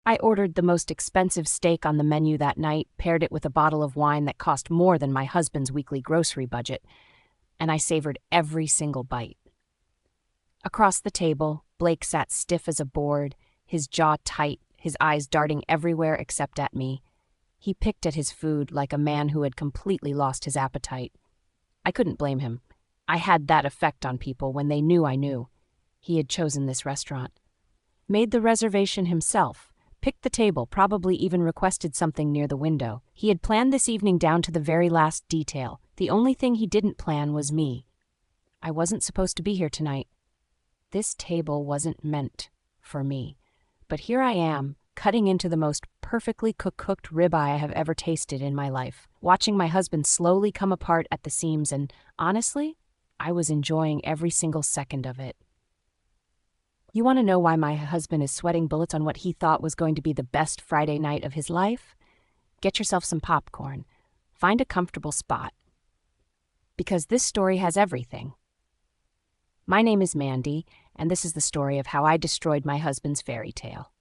I ordered the most expensive steak on the menu that night, paired it with a bottle of wine that cost more than my husband's weekly grocery budget, and I savored every single bite. Across the table, Blake sat stiff as a board, his jaw tight, his eyes darting everywhere except at me. He picked at his food like a man who had completely lost his appetite. I couldn't blame him. I had that effect on people when they knew I knew. He had chosen this restaurant. Made the reservation himself, picked the table, probably even requested something near the window. He had planned this evening down to the very last detail. The only thing he didn't plan was me. I wasn't supposed to be here tonight. This table wasn't meant for me. But here I am, cutting into the most perfectly cooked ribeye I have ever tasted in my life, watching my husband slowly come apart at the seams, and honestly, I was enjoying every single second of it. You want to know why my husband is sweating bullets on what he thought was going to be the best Friday night of his life? Get yourself some popcorn. Find a comfortable spot. Because this story has everything. My name is Mandy, and this is the story of how I destroyed my husband's fairy tale.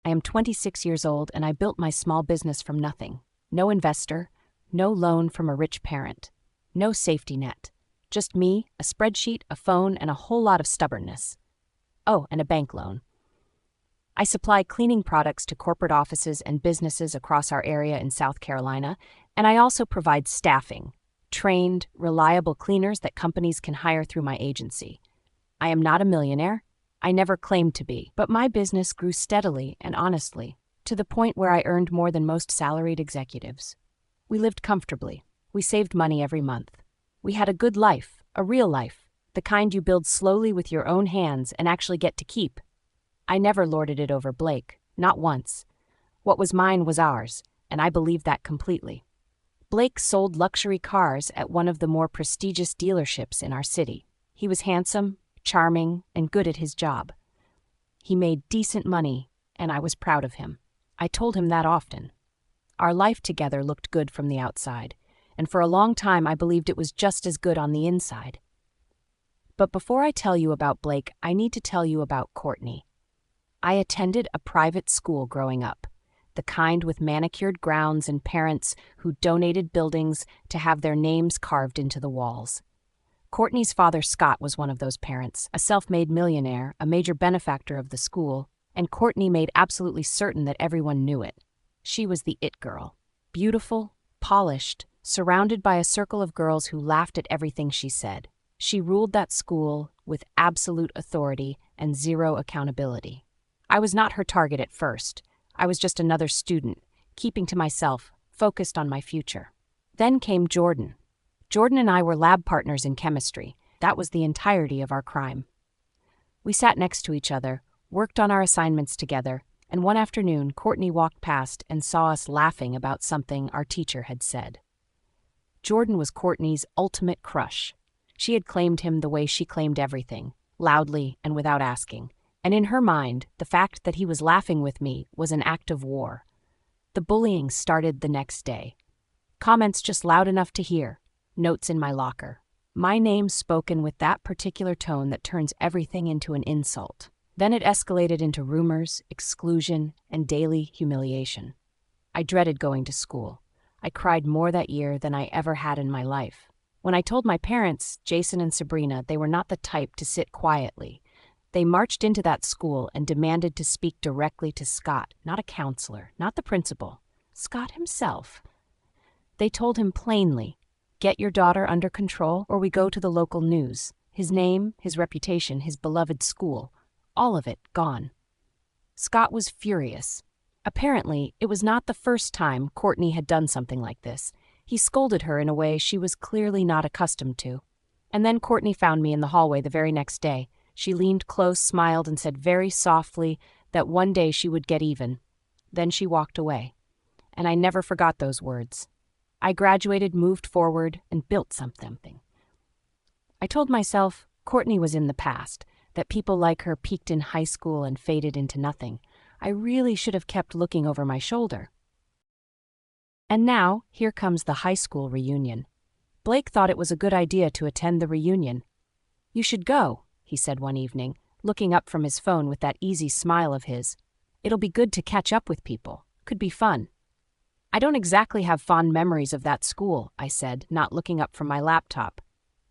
I am 26 years old, and I built my small business from nothing. No investor, no loan from a rich parent, no safety net. Just me, a spreadsheet, a phone, and a whole lot of stubbornness. Oh, and a bank loan. I supply cleaning products to corporate offices and businesses across our area in South Carolina, and I also provide staffing, trained, reliable cleaners that companies can hire through my agency. I am not a millionaire. I never claimed to be, but my business grew steadily and honestly, to the point where I earned more than most salaried executives. We lived comfortably. We saved money every month. We had a good life, a real life, the kind you build slowly with your own hands and actually get to keep. I never lorded it over Blake, not once. What was mine was ours, and I believed that completely. Blake sold luxury cars at one of the more prestigious dealerships in our city. He was handsome, charming, and good at his job. He made decent money, and I was proud of him. I told him that often. Our life together looked good from the outside, and for a long time I believed it was just as good on the inside. But before I tell you about Blake, I need to tell you about Courtney. I attended a private school growing up, the kind with manicured grounds and parents who donated buildings to have their names carved into the walls. Courtney's father, Scott, was one of those parents, a self-made millionaire, a major benefactor of the school, and Courtney made absolutely certain that everyone knew it. She was the it girl, beautiful, polished, surrounded by a circle of girls who laughed at everything she said. She ruled that school with absolute authority and zero accountability. I was not her target at first. I was just another student, keeping to myself, focused on my future. Then came Jordan. Jordan and I were lab partners in chemistry. That was the entirety of our crime. We sat next to each other, worked on our assignments together, and one afternoon Courtney walked past and saw us laughing about something our teacher had said. Jordan was Courtney's ultimate crush. She had claimed him the way she claimed everything, loudly and without asking. And in her mind, the fact that he was laughing with me was an act of war. The bullying started the next day. Comments just loud enough to hear. Notes in my locker. My name spoken with that particular tone that turns everything into an insult. Then it escalated into rumors, exclusion, and daily humiliation. I dreaded going to school. I cried more that year than I ever had in my life. When I told my parents, Jason and Sabrina, they were not the type to sit quietly. They marched into that school and demanded to speak directly to Scott, not a counselor, not the principal, Scott himself. They told him plainly, "Get your daughter under control or we go to the local news." His name, his reputation, his beloved school, all of it gone. Scott was furious. Apparently, it was not the first time Courtney had done something like this. He scolded her in a way she was clearly not accustomed to. And then Courtney found me in the hallway the very next day. She leaned close, smiled, and said very softly that one day she would get even. Then she walked away. And I never forgot those words. I graduated, moved forward, and built something. I told myself Courtney was in the past, that people like her peaked in high school and faded into nothing. I really should have kept looking over my shoulder. And now, here comes the high school reunion. Blake thought it was a good idea to attend the reunion. "You should go," he said one evening, looking up from his phone with that easy smile of his. It'll be good to catch up with people. Could be fun. I don't exactly have fond memories of that school, I said, not looking up from my laptop.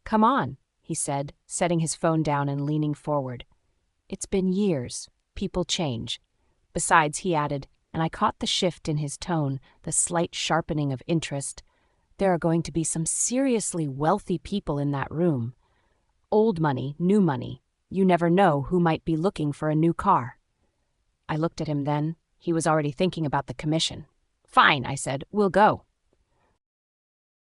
Come on, he said, setting his phone down and leaning forward. It's been years. People change. Besides, he added, and I caught the shift in his tone, the slight sharpening of interest, there are going to be some seriously wealthy people in that room. Old money, new money. You never know who might be looking for a new car. I looked at him then. He was already thinking about the commission. Fine, I said, we'll go.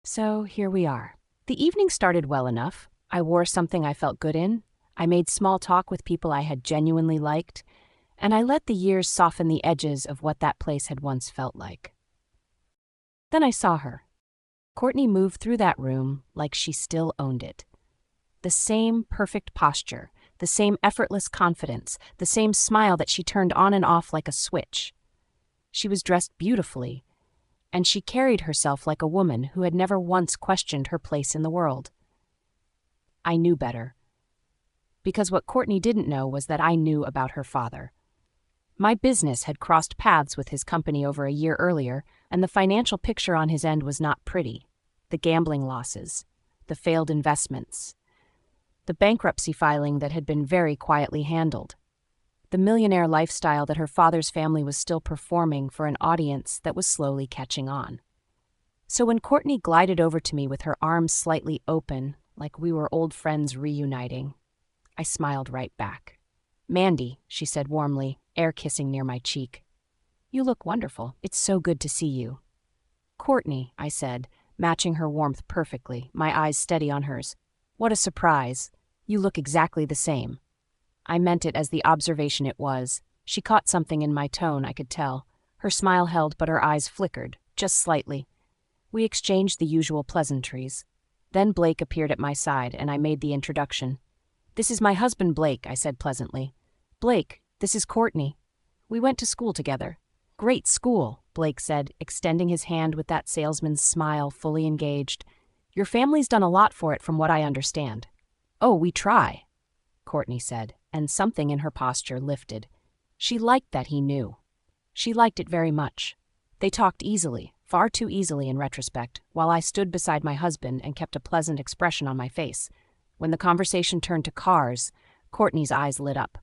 So here we are. The evening started well enough. I wore something I felt good in. I made small talk with people I had genuinely liked, and I let the years soften the edges of what that place had once felt like. Then I saw her. Courtney moved through that room like she still owned it. The same perfect posture, the same effortless confidence, the same smile that she turned on and off like a switch. She was dressed beautifully, and she carried herself like a woman who had never once questioned her place in the world. I knew better, because what Courtney didn't know was that I knew about her father. My business had crossed paths with his company over a year earlier, and the financial picture on his end was not pretty. The gambling losses, the failed investments, the bankruptcy filing that had been very quietly handled, the millionaire lifestyle that her father's family was still performing for an audience that was slowly catching on. So when Courtney glided over to me with her arms slightly open, like we were old friends reuniting, I smiled right back. Mandy, she said warmly, air kissing near my cheek. You look wonderful. It's so good to see you. Courtney, I said, matching her warmth perfectly, my eyes steady on hers. What a surprise. You look exactly the same. I meant it as the observation it was. She caught something in my tone, I could tell. Her smile held, but her eyes flickered, just slightly. We exchanged the usual pleasantries. Then Blake appeared at my side, and I made the introduction. This is my husband, Blake, I said pleasantly. Blake, this is Courtney. We went to school together. Great school, Blake said, extending his hand with that salesman's smile, fully engaged. Your family's done a lot for it from what I understand. Oh, we try, Courtney said, and something in her posture lifted. She liked that he knew. She liked it very much. They talked easily, far too easily in retrospect, while I stood beside my husband and kept a pleasant expression on my face. When the conversation turned to cars, Courtney's eyes lit up.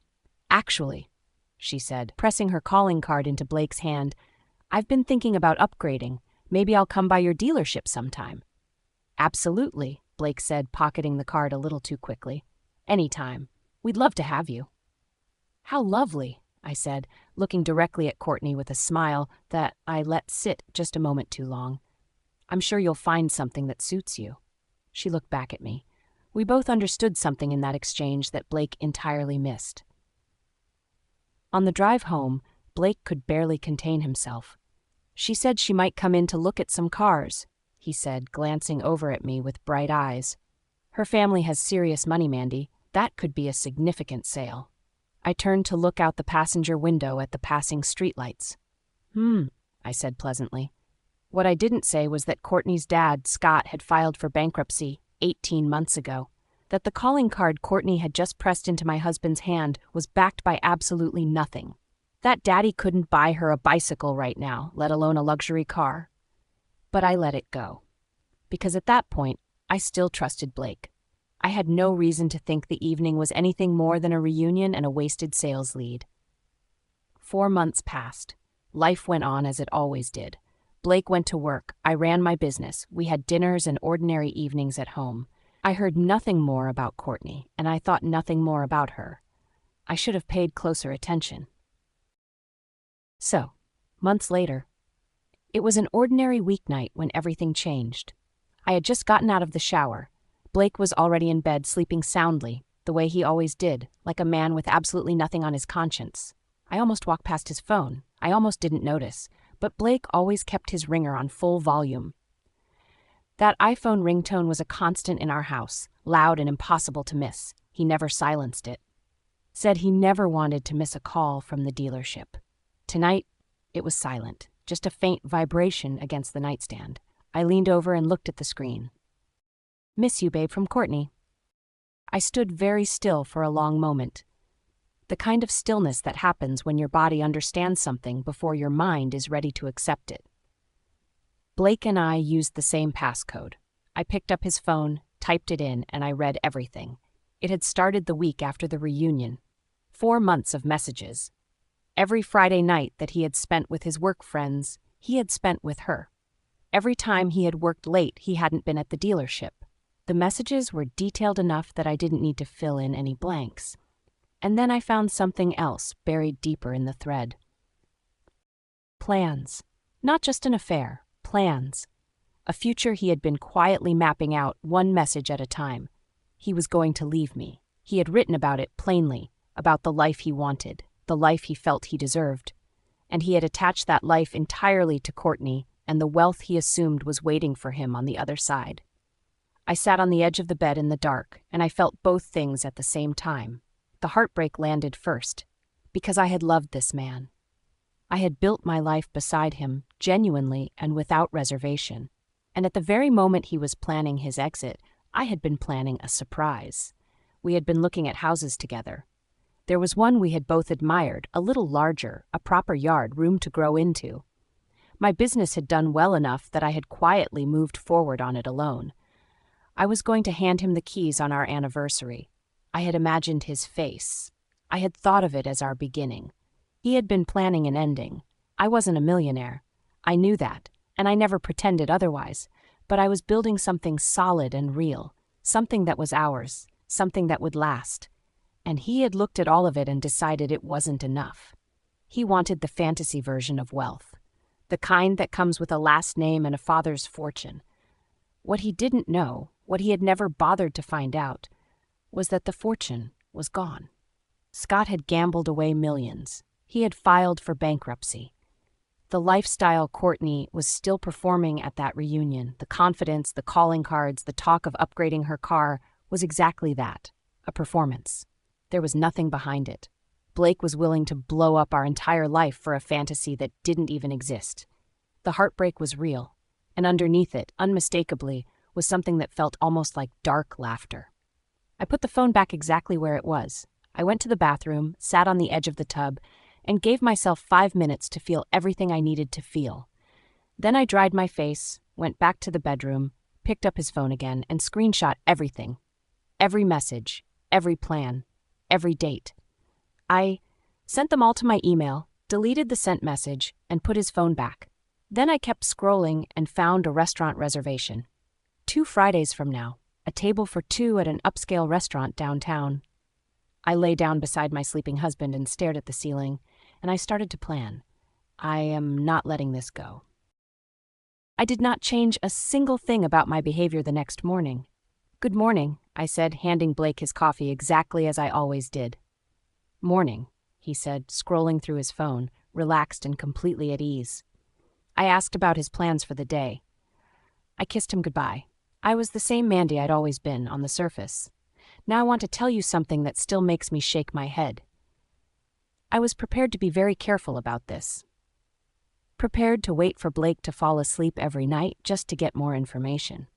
Actually, she said, pressing her calling card into Blake's hand, I've been thinking about upgrading. Maybe I'll come by your dealership sometime. Absolutely, Blake said, pocketing the card a little too quickly. Anytime. We'd love to have you. How lovely, I said, looking directly at Courtney with a smile that I let sit just a moment too long. I'm sure you'll find something that suits you. She looked back at me. We both understood something in that exchange that Blake entirely missed. On the drive home, Blake could barely contain himself. She said she might come in to look at some cars, he said, glancing over at me with bright eyes. Her family has serious money, Mandy. That could be a significant sale. I turned to look out the passenger window at the passing streetlights. I said pleasantly. What I didn't say was that Courtney's dad, Scott, had filed for bankruptcy 18 months ago. That the calling card Courtney had just pressed into my husband's hand was backed by absolutely nothing. That daddy couldn't buy her a bicycle right now, let alone a luxury car. But I let it go. Because at that point, I still trusted Blake. I had no reason to think the evening was anything more than a reunion and a wasted sales lead. 4 months passed. Life went on as it always did. Blake went to work. I ran my business. We had dinners and ordinary evenings at home. I heard nothing more about Courtney, and I thought nothing more about her. I should have paid closer attention. So, months later, it was an ordinary weeknight when everything changed. I had just gotten out of the shower. Blake was already in bed, sleeping soundly, the way he always did, like a man with absolutely nothing on his conscience. I almost walked past his phone. I almost didn't notice, but Blake always kept his ringer on full volume. That iPhone ringtone was a constant in our house, loud and impossible to miss. He never silenced it. Said he never wanted to miss a call from the dealership. Tonight, it was silent, just a faint vibration against the nightstand. I leaned over and looked at the screen. Miss you, babe, from Courtney. I stood very still for a long moment. The kind of stillness that happens when your body understands something before your mind is ready to accept it. Blake and I used the same passcode. I picked up his phone, typed it in, and I read everything. It had started the week after the reunion. 4 months of messages. Every Friday night that he had spent with his work friends, he had spent with her. Every time he had worked late, he hadn't been at the dealership. The messages were detailed enough that I didn't need to fill in any blanks. And then I found something else buried deeper in the thread. Plans. Not just an affair, plans. A future he had been quietly mapping out, one message at a time. He was going to leave me. He had written about it plainly, about the life he wanted, the life he felt he deserved. And he had attached that life entirely to Courtney and the wealth he assumed was waiting for him on the other side. I sat on the edge of the bed in the dark, and I felt both things at the same time. The heartbreak landed first, because I had loved this man. I had built my life beside him, genuinely and without reservation. And at the very moment he was planning his exit, I had been planning a surprise. We had been looking at houses together. There was one we had both admired, a little larger, a proper yard, room to grow into. My business had done well enough that I had quietly moved forward on it alone. I was going to hand him the keys on our anniversary. I had imagined his face. I had thought of it as our beginning. He had been planning an ending. I wasn't a millionaire. I knew that, and I never pretended otherwise, but I was building something solid and real, something that was ours, something that would last. And he had looked at all of it and decided it wasn't enough. He wanted the fantasy version of wealth, the kind that comes with a last name and a father's fortune. What he didn't know, what he had never bothered to find out, was that the fortune was gone. Scott had gambled away millions. He had filed for bankruptcy. The lifestyle Courtney was still performing at that reunion, the confidence, the calling cards, the talk of upgrading her car, was exactly that, a performance. There was nothing behind it. Blake was willing to blow up our entire life for a fantasy that didn't even exist. The heartbreak was real, and underneath it, unmistakably, was something that felt almost like dark laughter. I put the phone back exactly where it was. I went to the bathroom, sat on the edge of the tub, and gave myself 5 minutes to feel everything I needed to feel. Then I dried my face, went back to the bedroom, picked up his phone again, and screenshot everything. Every message, every plan, every date. I sent them all to my email, deleted the sent message, and put his phone back. Then I kept scrolling and found a restaurant reservation. 2 Fridays from now, a table for 2 at an upscale restaurant downtown. I lay down beside my sleeping husband and stared at the ceiling, and I started to plan. I am not letting this go. I did not change a single thing about my behavior the next morning. "Good morning," I said, handing Blake his coffee exactly as I always did. "Morning," he said, scrolling through his phone, relaxed and completely at ease. I asked about his plans for the day. I kissed him goodbye. I was the same Mandy I'd always been, on the surface. Now I want to tell you something that still makes me shake my head. I was prepared to be very careful about this. Prepared to wait for Blake to fall asleep every night just to get more information.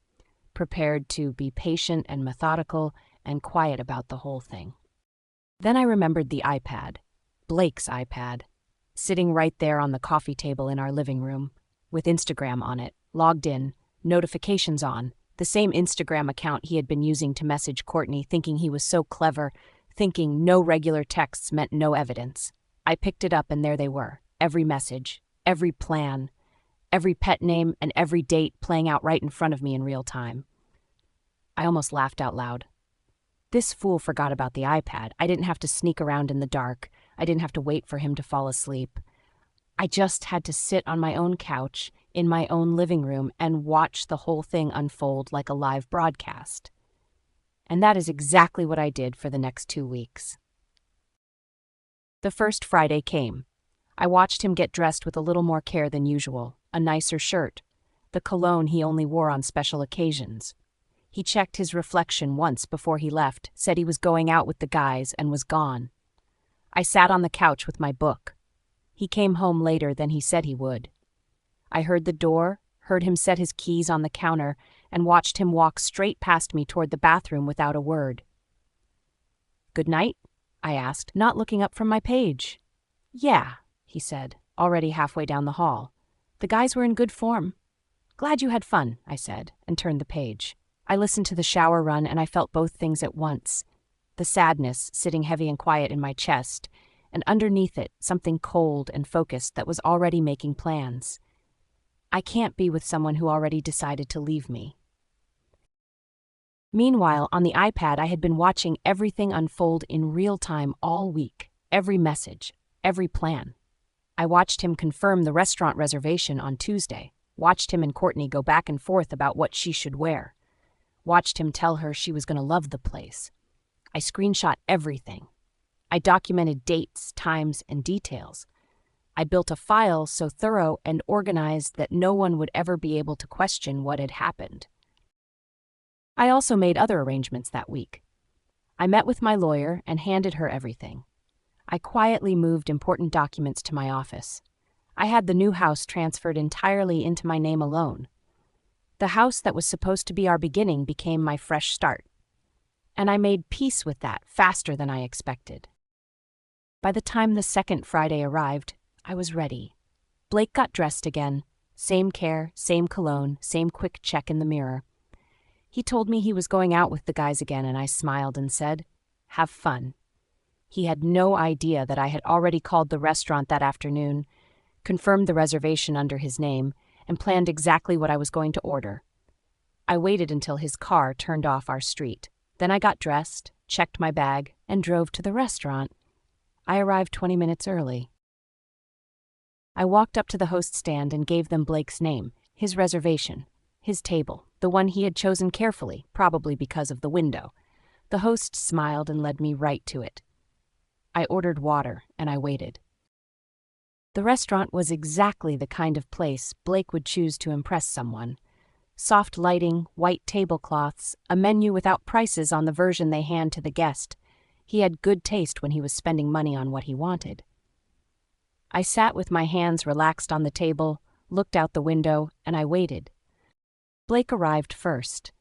Prepared to be patient and methodical and quiet about the whole thing. Then I remembered the iPad, Blake's iPad, sitting right there on the coffee table in our living room, with Instagram on it, logged in, notifications on, the same Instagram account he had been using to message Courtney, thinking he was so clever, thinking no regular texts meant no evidence. I picked it up and there they were, every message, every plan, every pet name, and every date playing out right in front of me in real time. I almost laughed out loud. This fool forgot about the iPad. I didn't have to sneak around in the dark. I didn't have to wait for him to fall asleep. I just had to sit on my own couch in my own living room and watch the whole thing unfold like a live broadcast. And that is exactly what I did for the next 2 weeks. The first Friday came. I watched him get dressed with a little more care than usual, a nicer shirt, the cologne he only wore on special occasions. He checked his reflection once before he left, said he was going out with the guys, and was gone. I sat on the couch with my book. He came home later than he said he would. I heard the door, heard him set his keys on the counter, and watched him walk straight past me toward the bathroom without a word. "Good night," I asked, not looking up from my page. Yeah, he said, already halfway down the hall. The guys were in good form. Glad you had fun, I said, and turned the page. I listened to the shower run and I felt both things at once. The sadness sitting heavy and quiet in my chest, and underneath it, something cold and focused that was already making plans. I can't be with someone who already decided to leave me. Meanwhile, on the iPad, I had been watching everything unfold in real time all week. Every message, every plan. I watched him confirm the restaurant reservation on Tuesday. Watched him and Courtney go back and forth about what she should wear. Watched him tell her she was going to love the place. I screenshot everything. I documented dates, times, and details. I built a file so thorough and organized that no one would ever be able to question what had happened. I also made other arrangements that week. I met with my lawyer and handed her everything. I quietly moved important documents to my office. I had the new house transferred entirely into my name alone. The house that was supposed to be our beginning became my fresh start. And I made peace with that faster than I expected. By the time the second Friday arrived, I was ready. Blake got dressed again. Same care, same cologne, same quick check in the mirror. He told me he was going out with the guys again, and I smiled and said, "Have fun." He had no idea that I had already called the restaurant that afternoon, confirmed the reservation under his name, and planned exactly what I was going to order. I waited until his car turned off our street. Then I got dressed, checked my bag, and drove to the restaurant. I arrived 20 minutes early. I walked up to the host stand and gave them Blake's name, his reservation, his table, the one he had chosen carefully, probably because of the window. The host smiled and led me right to it. I ordered water, and I waited. The restaurant was exactly the kind of place Blake would choose to impress someone. Soft lighting, white tablecloths, a menu without prices on the version they hand to the guest. He had good taste when he was spending money on what he wanted. I sat with my hands relaxed on the table, looked out the window, and I waited. Blake arrived first.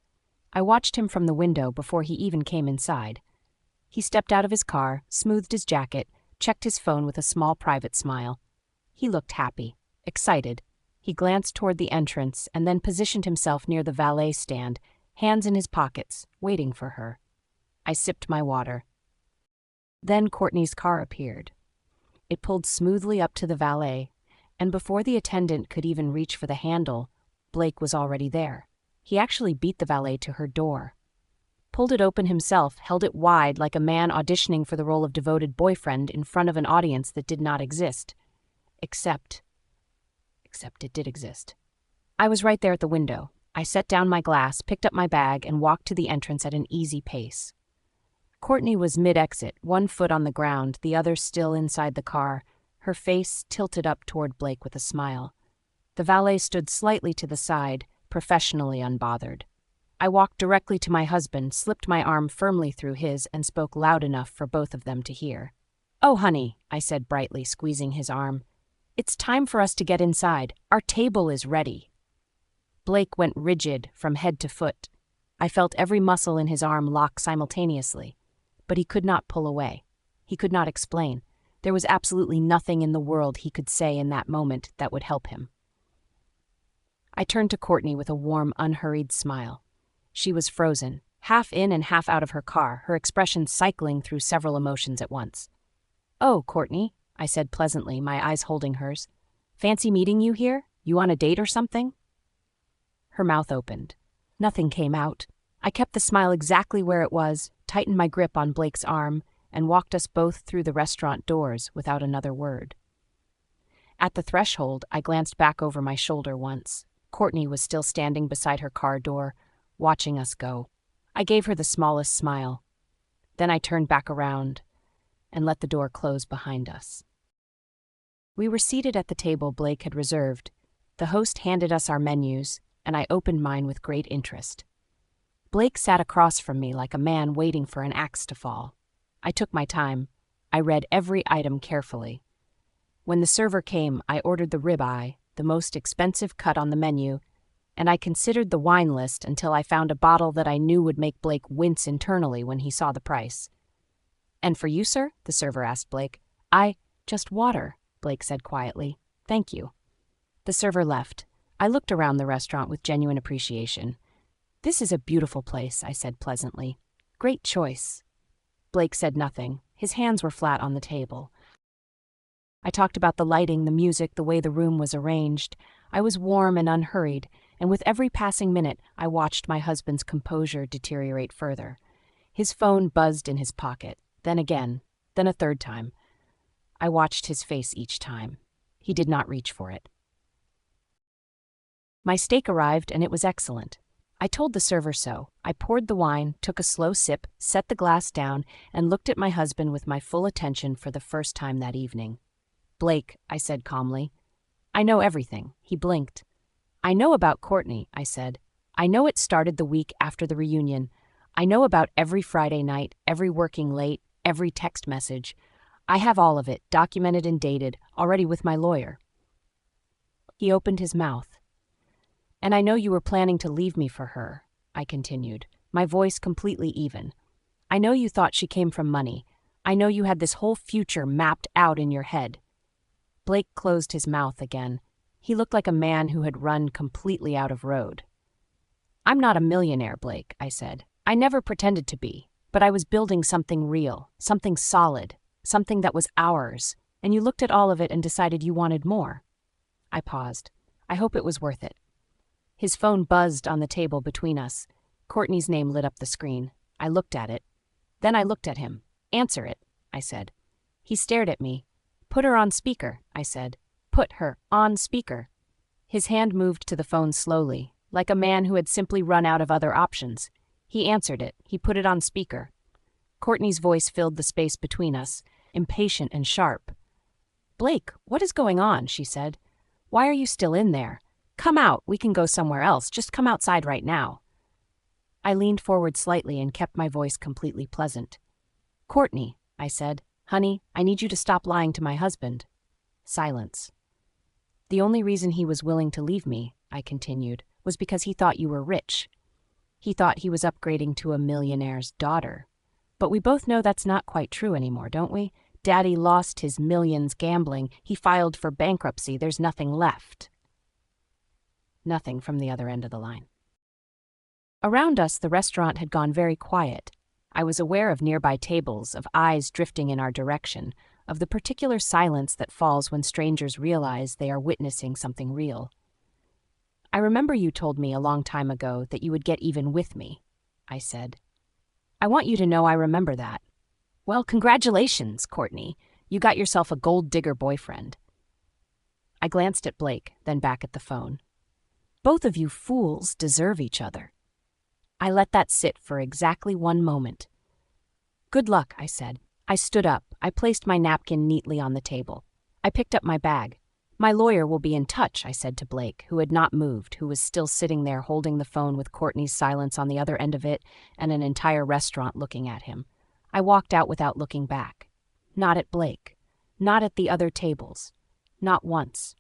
I watched him from the window before he even came inside. He stepped out of his car, smoothed his jacket, checked his phone with a small private smile. He looked happy, excited. He glanced toward the entrance and then positioned himself near the valet stand, hands in his pockets, waiting for her. I sipped my water. Then Courtney's car appeared. It pulled smoothly up to the valet, and before the attendant could even reach for the handle, Blake was already there. He actually beat the valet to her door. Pulled it open himself, held it wide like a man auditioning for the role of devoted boyfriend in front of an audience that did not exist. Except it did exist. I was right there at the window. I set down my glass, picked up my bag, and walked to the entrance at an easy pace. Courtney was mid-exit, one foot on the ground, the other still inside the car, her face tilted up toward Blake with a smile. The valet stood slightly to the side, professionally unbothered. I walked directly to my husband, slipped my arm firmly through his, and spoke loud enough for both of them to hear. "Oh, honey," I said brightly, squeezing his arm. "It's time for us to get inside. Our table is ready." Blake went rigid from head to foot. I felt every muscle in his arm lock simultaneously. But he could not pull away. He could not explain. There was absolutely nothing in the world he could say in that moment that would help him. I turned to Courtney with a warm, unhurried smile. She was frozen, half in and half out of her car, her expression cycling through several emotions at once. "Oh, Courtney," I said pleasantly, my eyes holding hers. "Fancy meeting you here? You on a date or something?" Her mouth opened. Nothing came out. I kept the smile exactly where it was, tightened my grip on Blake's arm, and walked us both through the restaurant doors without another word. At the threshold, I glanced back over my shoulder once. Courtney was still standing beside her car door, watching us go. I gave her the smallest smile. Then I turned back around and let the door close behind us. We were seated at the table Blake had reserved. The host handed us our menus, and I opened mine with great interest. Blake sat across from me like a man waiting for an axe to fall. I took my time. I read every item carefully. When the server came, I ordered the ribeye, the most expensive cut on the menu, and I considered the wine list until I found a bottle that I knew would make Blake wince internally when he saw the price. "And for you, sir?" the server asked Blake. Just water," Blake said quietly. "Thank you." The server left. I looked around the restaurant with genuine appreciation. "This is a beautiful place," I said pleasantly. "Great choice." Blake said nothing. His hands were flat on the table. I talked about the lighting, the music, the way the room was arranged. I was warm and unhurried, and with every passing minute, I watched my husband's composure deteriorate further. His phone buzzed in his pocket, then again, then a third time. I watched his face each time. He did not reach for it. My steak arrived, and it was excellent. I told the server so. I poured the wine, took a slow sip, set the glass down, and looked at my husband with my full attention for the first time that evening. "Blake," I said calmly, "I know everything." He blinked. "I know about Courtney," I said. "I know it started the week after the reunion. I know about every Friday night, every working late, every text message. I have all of it, documented and dated, already with my lawyer." He opened his mouth. "And I know you were planning to leave me for her," I continued, my voice completely even. "I know you thought she came from money. I know you had this whole future mapped out in your head." Blake closed his mouth again. He looked like a man who had run completely out of road. "I'm not a millionaire, Blake," I said. "I never pretended to be, but I was building something real, something solid, something that was ours, and you looked at all of it and decided you wanted more." I paused. I hope it was worth it. His phone buzzed on the table between us. Courtney's name lit up the screen. I looked at it. Then I looked at him. "Answer it," I said. He stared at me. "Put her on speaker," I said. "Put her on speaker." His hand moved to the phone slowly, like a man who had simply run out of other options. He answered it. He put it on speaker. Courtney's voice filled the space between us, impatient and sharp. "Blake, what is going on?" she said. "Why are you still in there? Come out, we can go somewhere else. Just come outside right now." I leaned forward slightly and kept my voice completely pleasant. "Courtney," I said, "honey, I need you to stop lying to my husband." Silence. "The only reason he was willing to leave me," I continued, "was because he thought you were rich. He thought he was upgrading to a millionaire's daughter. But we both know that's not quite true anymore, don't we? Daddy lost his millions gambling. He filed for bankruptcy. There's nothing left." Nothing from the other end of the line. Around us, the restaurant had gone very quiet. I was aware of nearby tables, of eyes drifting in our direction, of the particular silence that falls when strangers realize they are witnessing something real. "I remember you told me a long time ago that you would get even with me," I said. "I want you to know I remember that." "Well, congratulations, Courtney. You got yourself a gold digger boyfriend." I glanced at Blake, then back at the phone. "Both of you fools deserve each other." I let that sit for exactly 1 moment. "Good luck," I said. I stood up. I placed my napkin neatly on the table. I picked up my bag. "My lawyer will be in touch," I said to Blake, who had not moved, who was still sitting there holding the phone with Courtney's silence on the other end of it and an entire restaurant looking at him. I walked out without looking back. Not at Blake. Not at the other tables. Not once.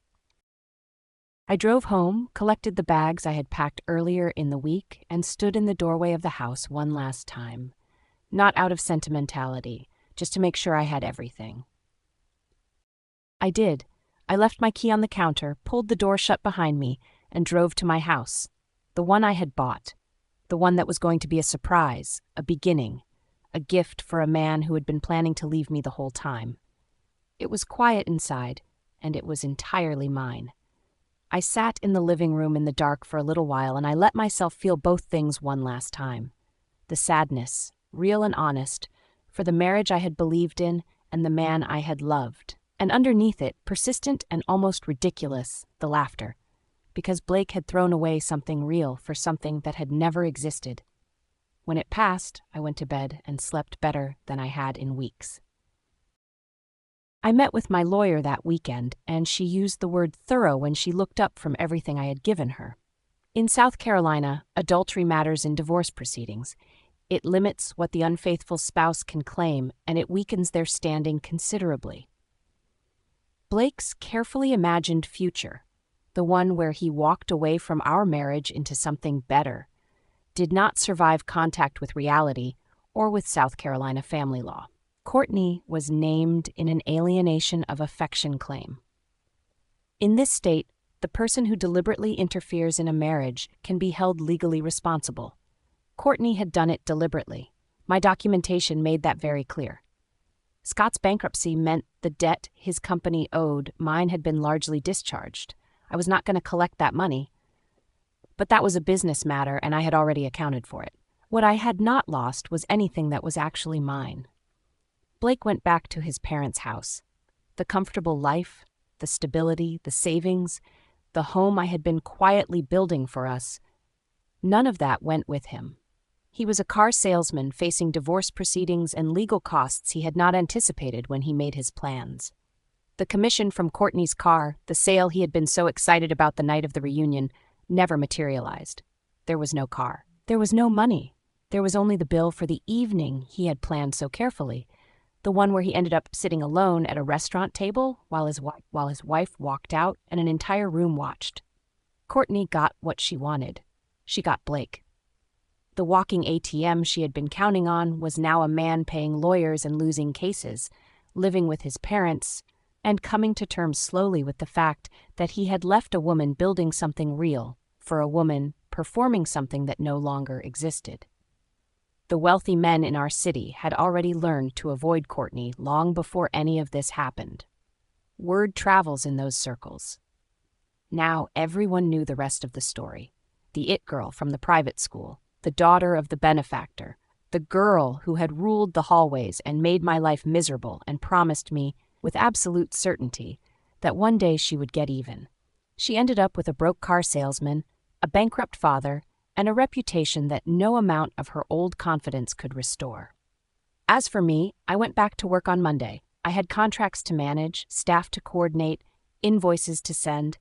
I drove home, collected the bags I had packed earlier in the week, and stood in the doorway of the house one last time. Not out of sentimentality, just to make sure I had everything. I did. I left my key on the counter, pulled the door shut behind me, and drove to my house. The one I had bought. The one that was going to be a surprise, a beginning, a gift for a man who had been planning to leave me the whole time. It was quiet inside, and it was entirely mine. I sat in the living room in the dark for a little while, and I let myself feel both things one last time. The sadness, real and honest, for the marriage I had believed in and the man I had loved. And underneath it, persistent and almost ridiculous, the laughter. Because Blake had thrown away something real for something that had never existed. When it passed, I went to bed and slept better than I had in weeks. I met with my lawyer that weekend, and she used the word thorough when she looked up from everything I had given her. In South Carolina, adultery matters in divorce proceedings. It limits what the unfaithful spouse can claim, and it weakens their standing considerably. Blake's carefully imagined future, the one where he walked away from our marriage into something better, did not survive contact with reality or with South Carolina family law. Courtney was named in an alienation of affection claim. In this state, the person who deliberately interferes in a marriage can be held legally responsible. Courtney had done it deliberately. My documentation made that very clear. Scott's bankruptcy meant the debt his company owed, mine had been largely discharged. I was not going to collect that money. But that was a business matter, and I had already accounted for it. What I had not lost was anything that was actually mine. Blake went back to his parents' house. The comfortable life, the stability, the savings, the home I had been quietly building for us, none of that went with him. He was a car salesman facing divorce proceedings and legal costs he had not anticipated when he made his plans. The commission from Courtney's car, the sale he had been so excited about the night of the reunion, never materialized. There was no car. There was no money. There was only the bill for the evening he had planned so carefully, the one where he ended up sitting alone at a restaurant table while his wife walked out and an entire room watched. Courtney got what she wanted. She got Blake. The walking ATM she had been counting on was now a man paying lawyers and losing cases, living with his parents, and coming to terms slowly with the fact that he had left a woman building something real for a woman performing something that no longer existed. The wealthy men in our city had already learned to avoid Courtney long before any of this happened. Word travels in those circles. Now everyone knew the rest of the story. The it girl from the private school, the daughter of the benefactor, the girl who had ruled the hallways and made my life miserable and promised me, with absolute certainty, that one day she would get even. She ended up with a broke car salesman, a bankrupt father, and a reputation that no amount of her old confidence could restore. As for me, I went back to work on Monday. I had contracts to manage, staff to coordinate, invoices to send.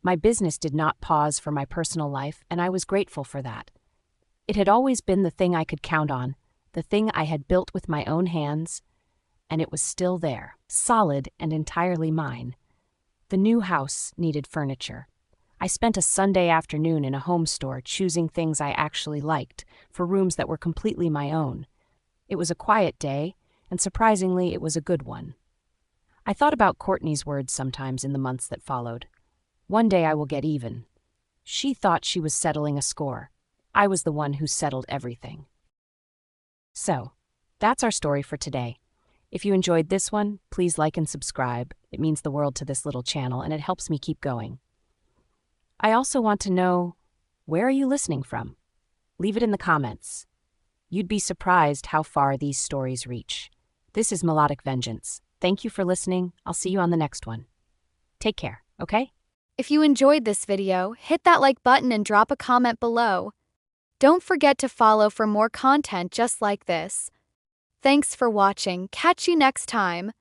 My business did not pause for my personal life, and I was grateful for that. It had always been the thing I could count on, the thing I had built with my own hands, and it was still there, solid and entirely mine. The new house needed furniture. I spent a Sunday afternoon in a home store choosing things I actually liked for rooms that were completely my own. It was a quiet day, and surprisingly, it was a good one. I thought about Courtney's words sometimes in the months that followed. One day I will get even. She thought she was settling a score. I was the one who settled everything. So, that's our story for today. If you enjoyed this one, please like and subscribe. It means the world to this little channel, and it helps me keep going. I also want to know, where are you listening from? Leave it in the comments. You'd be surprised how far these stories reach. This is Melodic Vengeance. Thank you for listening. I'll see you on the next one. Take care, okay? If you enjoyed this video, hit that like button and drop a comment below. Don't forget to follow for more content just like this. Thanks for watching. Catch you next time.